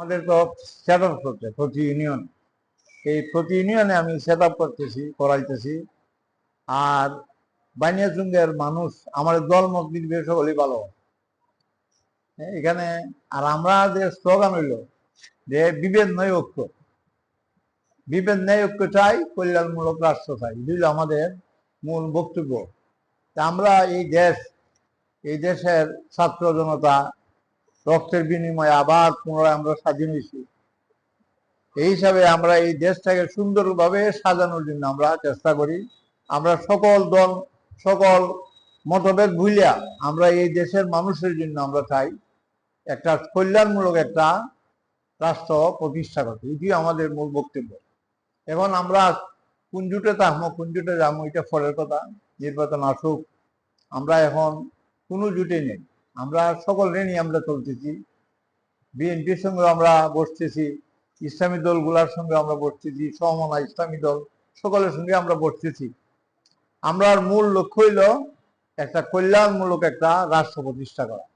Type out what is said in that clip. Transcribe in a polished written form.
আমাদের তো set up করতে প্রতি ইউনিয়ন, এই প্রতি ইউনিয়নে আমি সেট আপ করতেছি, করাইতেছি। আর বানিয়াচুঙ্গের মানুষ আমাদের দল মত নির্বিশেষে হলেই ভালো। এখানে আর আমরা যে স্লোগান হইল যে বিভেদ নয় ঐক্য, বিভেদ নয় ঐক্য চাই, কল্যাণমূলক রাষ্ট্র চাই, এগুলো আমাদের মূল বক্তব্য। আমরা এই দেশের ছাত্র জনতা রক্তের বিনিময়ে আবার পুনরায় আমরা স্বাধীন হয়েছি। এই হিসাবে আমরা এই দেশটাকে সুন্দরভাবে সাজানোর জন্য আমরা চেষ্টা করি। আমরা সকল দল, সকল মতভেদ ভুলিয়া আমরা এই দেশের মানুষের জন্য আমরা চাই একটা কল্যাণমূলক একটা রাষ্ট্র প্রতিষ্ঠা করতে। এটি আমাদের মূল বক্তব্য। এখন আমরা কোন জুটে থাকবো, কোন জুটে যাবো, এটা ফলের কথা। নির্বাচন আসুক, আমরা এখন কোনো জুটে নেই, আমরা সকল নিয়ে আমরা চলতেছি। বিএনপির সঙ্গে আমরা বসতেছি, ইসলামী দলগুলোর সঙ্গে আমরা বসতেছি, সমমনা ইসলামী দল সকলের সঙ্গে আমরা বসতেছি। আমরা মূল লক্ষ্য হইল একটা কল্যাণমূলক একটা রাষ্ট্র প্রতিষ্ঠা করা।